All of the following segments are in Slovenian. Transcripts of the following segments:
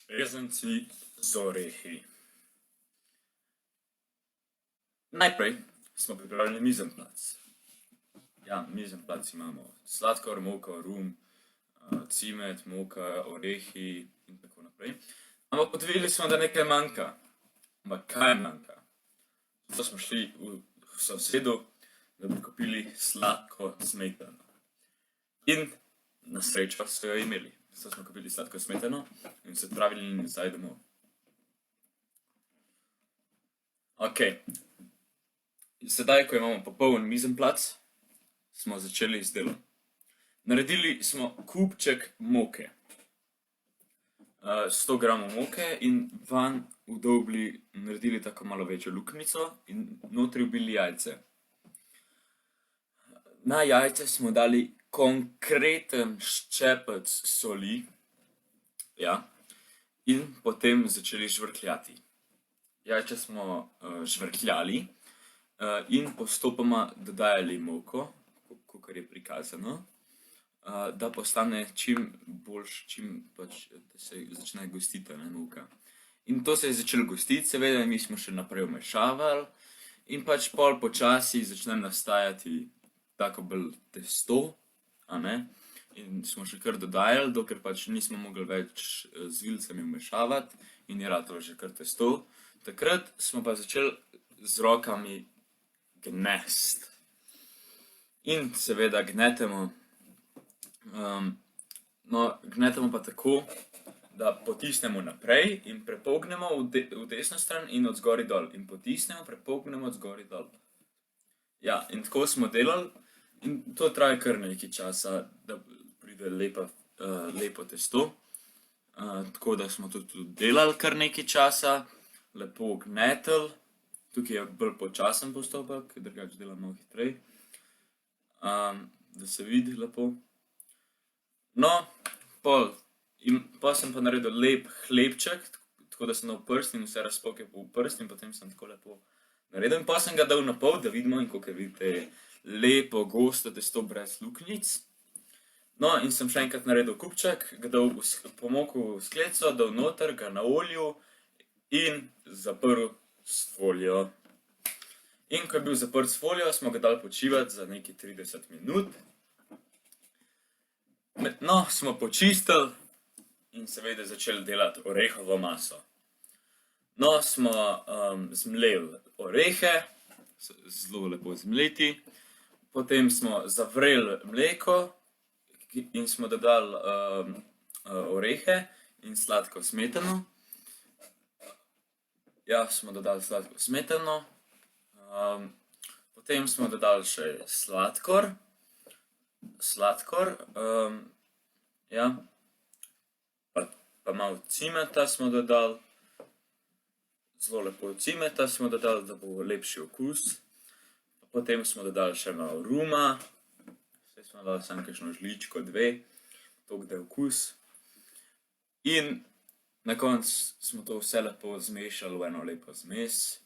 Rezanci z orehi. Najprej smo pripravili mizenplac. Ja, mizenplac imamo sladkor, moko, rum, cimet, moka, orehi in tako naprej. Ampak odvili smo, da nekaj manjka. Ampak kaj manjka? Zato smo šli v sosedu, da bi kupili sladko smetano. In na srečo so jo imeli. Zato smo kupili sladko smetano in se odpravili nazaj domov. Ok. Sedaj, ko imamo popoln mizenplac, smo začeli z delom. Naredili smo kupček moke. 100 gramov moke in van vdolbli, naredili tako malo večjo luknjico in notri ubili jajce. Na jajce smo dali konkreten ščepec soli, ja, in potem začeli žvrkljati. Jajče smo žvrkljali in postopoma dodajali moko, kakor je prikazano, da postane čim boljš, da se začne gostiti moka. In to se je začelo gostiti, seveda, mi smo še naprej vmešavali in pol počasi začne nastajati tako bolj testo, in smo še kar dodajali, dokler nismo mogli več z vilcami vmešavati in je ratalo že kar testo. Takrat smo pa začeli z rokami gnesti. In seveda gnetemo, gnetemo pa tako, da potisnemo naprej in prepognemo v desno stran in od zgori dol. In potisnemo, prepognemo od zgori dol. Ja, in tako smo delali in to traja kar nekaj časa, da pride lepo testo. Tako da smo to tudi delali kar nekaj časa, lepo gnetli. Tukaj je bolj počasen postopek, drugače delam malo hitreje. Da se vidi lepo. No, pol sem pa naredil lep hlebček, tako da sem dal prst in vse razpoke v prst in potem sem tako lepo naredil. In pa sem ga dal na pol, da vidimo, in kakor vidite, lepo gosto testo brez luknjic. No, in sem še enkrat naredil kupček, ga dal pomokal v skleco, dal noter, ga na olju in zaprl s folijo. In ko je bil zaprt s folijo, smo ga dali počivati za nekaj 30 minut. No, smo počistili in seveda začeli delati orehovo maso. No, smo zmleli orehe, zelo lepo zmleti, potem smo zavreli mleko in smo dodali orehe in sladko smetano. Ja, smo dodali sladko smetano, potem smo dodali še sladkor, ja, pa malo cimeta smo dodali, zelo lepo cimeta smo dodali, da bo lepši okus. Potem smo dodali še malo ruma, saj smo dali samo kakšno žličko, 2, toliko da je okus. In na koncu smo to vse lepo zmešali v eno lepo zmes.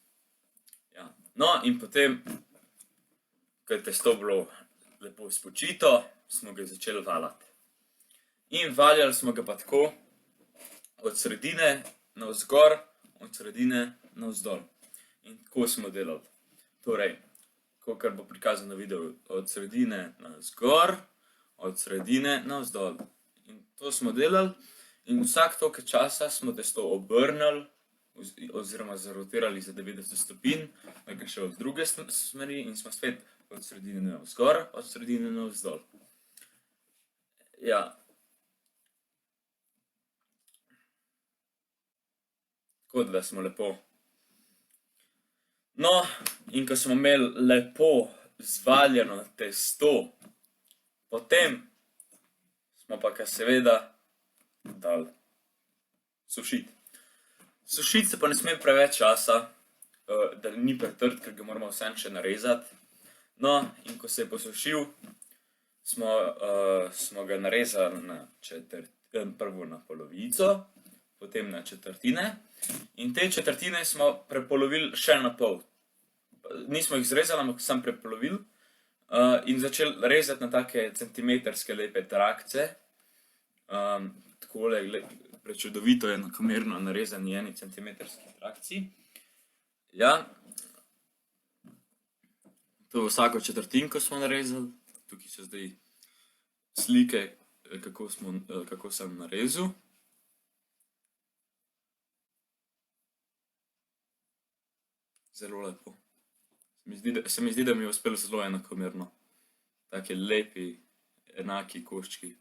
Ja. No, in potem, ko je testo bilo lepo spočito, smo ga začeli valjati. In valjali smo ga pa tako, od sredine navzgor, od sredine navzdol. In tako smo delali. Torej, kakor bo prikazano na videu, od sredine navzgor, od sredine navzdol. In to smo delali. In vsak toliko časa smo testo obrnili oziroma zarotirali za 90 stopinj, da ga še od druge smeri in smo spet od sredine navzgor, od sredine navzdol. Ja. Tako da smo lepo. No, in ko smo imeli lepo zvaljeno testo, potem smo pa seveda dali sušiti. Sušiti se pa ne sme preveč časa, da ni pretrd, ker ga moramo vseeno še narezati. No, in ko se je posušil, smo ga narezali prvo na polovico, potem na četrtine. In te četrtine smo prepolovili še na pol. Nismo jih zrezali, ampak samo prepolovili in začeli rezati na take centimetrske lepe trakce. Takole prečudovito enakomerno narezani 1 centimetrski trakciji. Ja, to vsako četrtinko smo narezali, tukaj so zdaj slike, kako sem narezal. Zelo lepo. Se mi zdi, da mi je uspelo zelo enakomerno. Taki lepi, enaki koščki.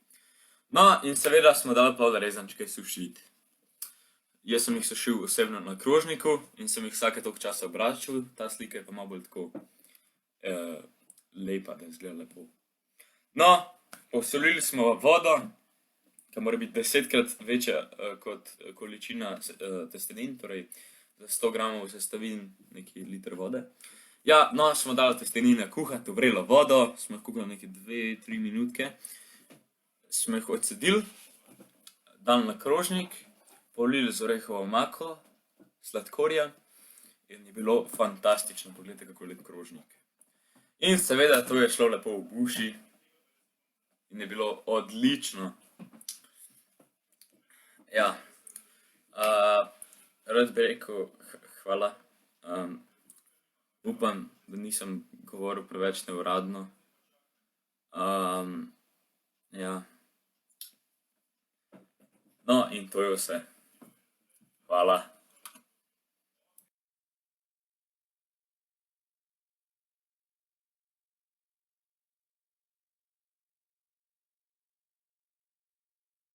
No, in seveda smo dali pol rezančke sušiti. Jaz sem jih sušil osebno na krožniku in sem jih vsake toliko časa obračal, ta slika je pa malo bolj tako lepa, da izgleda lepo. No, posolili smo vodo, ki mora biti 10-krat večja kot količina testenin, torej za 100 gramov sestavin neki liter vode. Ja, no, smo dali testenine kuhati v vrelo vodo, smo jih kuhali neke 2-3 minutke, smo jih odcedili, dali na krožnik, polili z orehovo omako, sladkorja in je bilo fantastično, pogledajte, kako lep krožnik. In seveda to je šlo lepo v uši in je bilo odlično. Ja, rad bi rekel hvala. Upam, da nisem govoril preveč neuradno. Ja. No, in to je vse. Hvala.